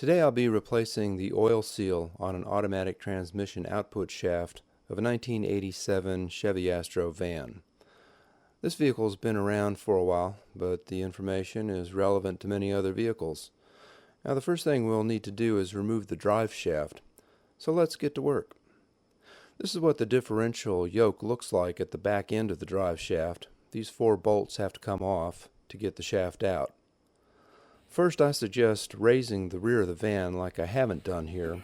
Today I'll be replacing the oil seal on an automatic transmission output shaft of a 1987 Chevy Astro van. This vehicle has been around for a while, but the information is relevant to many other vehicles. Now the first thing we'll need to do is remove the drive shaft. So let's get to work. This is what the differential yoke looks like at the back end of the drive shaft. These 4 bolts have to come off to get the shaft out. First, I suggest raising the rear of the van like I haven't done here.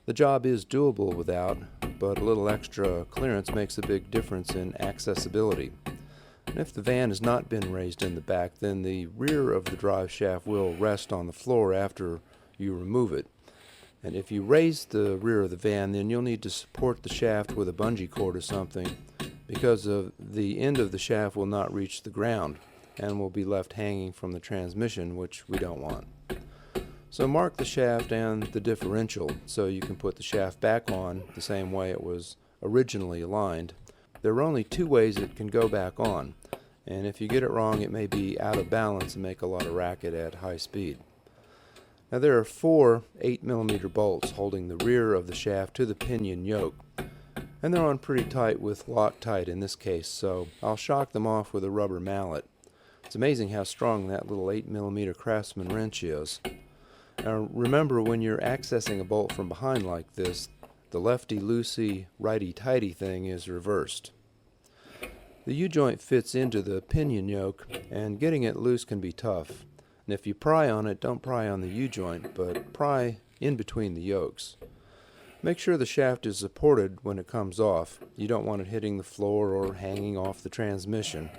The job is doable without, but a little extra clearance makes a big difference in accessibility. And if the van has not been raised in the back, then the rear of the drive shaft will rest on the floor after you remove it. And if you raise the rear of the van, then you'll need to support the shaft with a bungee cord or something, because of the end of the shaft will not reach the ground and will be left hanging from the transmission, which we don't want. So mark the shaft and the differential so you can put the shaft back on the same way it was originally aligned. There are only 2 ways it can go back on, and if you get it wrong it may be out of balance and make a lot of racket at high speed. Now there are 4 8mm bolts holding the rear of the shaft to the pinion yoke, and they're on pretty tight with Loctite in this case, so I'll shock them off with a rubber mallet. It's amazing how strong that little 8mm Craftsman wrench is. Now remember, when you're accessing a bolt from behind like this, the lefty-loosey, righty-tighty thing is reversed. The U-joint fits into the pinion yoke, and getting it loose can be tough. And if you pry on it, don't pry on the U-joint, but pry in between the yokes. Make sure the shaft is supported when it comes off. You don't want it hitting the floor or hanging off the transmission.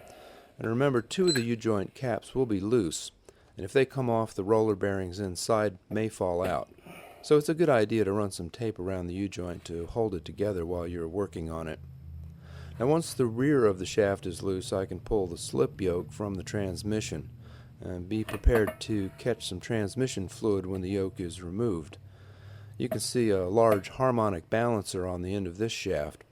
And remember, 2 of the U-joint caps will be loose, and if they come off, the roller bearings inside may fall out. So it's a good idea to run some tape around the U-joint to hold it together while you're working on it. Now once the rear of the shaft is loose, I can pull the slip yoke from the transmission, and be prepared to catch some transmission fluid when the yoke is removed. You can see a large harmonic balancer on the end of this shaft.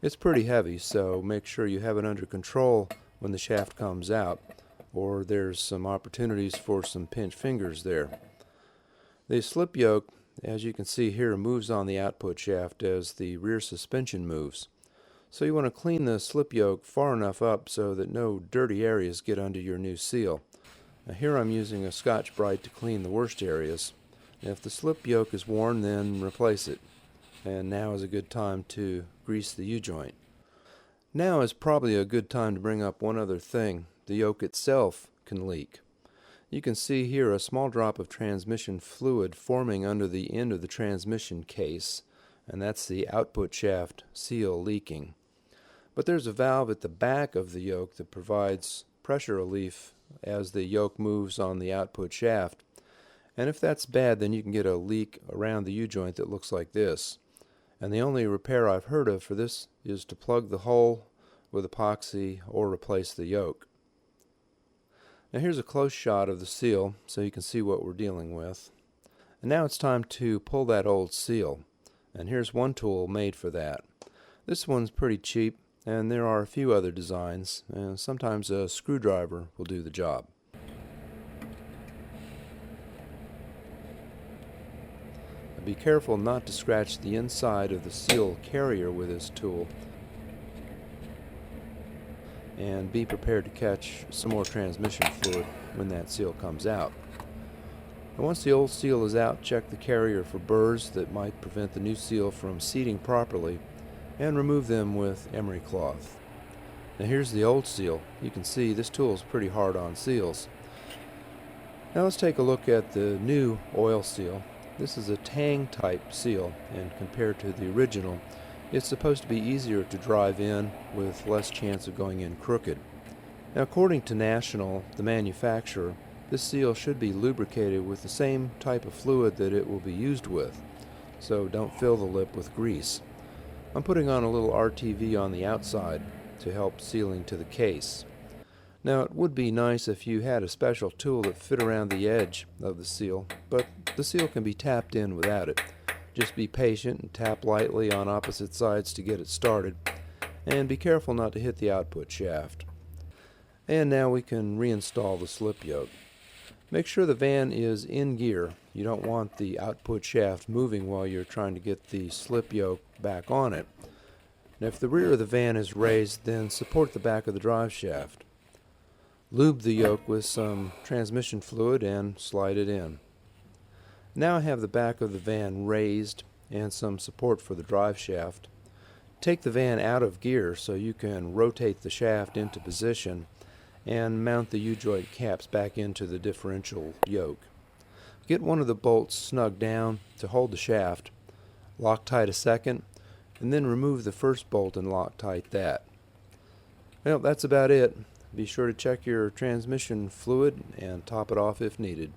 It's pretty heavy, so make sure you have it under control when the shaft comes out, or there's some opportunities for some pinch fingers there. The slip yoke, as you can see here, moves on the output shaft as the rear suspension moves. So you want to clean the slip yoke far enough up so that no dirty areas get under your new seal. Now here I'm using a Scotch-Brite to clean the worst areas. If the slip yoke is worn, then replace it. And now is a good time to grease the U-joint. Now is probably a good time to bring up one other thing. The yoke itself can leak. You can see here a small drop of transmission fluid forming under the end of the transmission case, and that's the output shaft seal leaking. But there's a valve at the back of the yoke that provides pressure relief as the yoke moves on the output shaft. And if that's bad, then you can get a leak around the U-joint that looks like this. And the only repair I've heard of for this is to plug the hole with epoxy or replace the yoke. Now here's a close shot of the seal so you can see what we're dealing with. And now it's time to pull that old seal. And here's one tool made for that. This one's pretty cheap, and there are a few other designs, and sometimes a screwdriver will do the job. Be careful not to scratch the inside of the seal carrier with this tool, and be prepared to catch some more transmission fluid when that seal comes out. And once the old seal is out, check the carrier for burrs that might prevent the new seal from seating properly, and remove them with emery cloth. Now here's the old seal. You can see this tool is pretty hard on seals. Now let's take a look at the new oil seal. This is a tang type seal, and compared to the original, it's supposed to be easier to drive in with less chance of going in crooked. Now according to National, the manufacturer, this seal should be lubricated with the same type of fluid that it will be used with, so don't fill the lip with grease. I'm putting on a little RTV on the outside to help sealing to the case. Now it would be nice if you had a special tool that fit around the edge of the seal, but the seal can be tapped in without it. Just be patient and tap lightly on opposite sides to get it started, and be careful not to hit the output shaft. And now we can reinstall the slip yoke. Make sure the van is in gear. You don't want the output shaft moving while you're trying to get the slip yoke back on it. And if the rear of the van is raised, then support the back of the drive shaft. Lube the yoke with some transmission fluid and slide it in. Now I have the back of the van raised and some support for the drive shaft. Take the van out of gear so you can rotate the shaft into position and mount the U-joint caps back into the differential yoke. Get one of the bolts snug down to hold the shaft, Loctite a second, and then remove the first bolt and Loctite that. Well, that's about it. Be sure to check your transmission fluid and top it off if needed.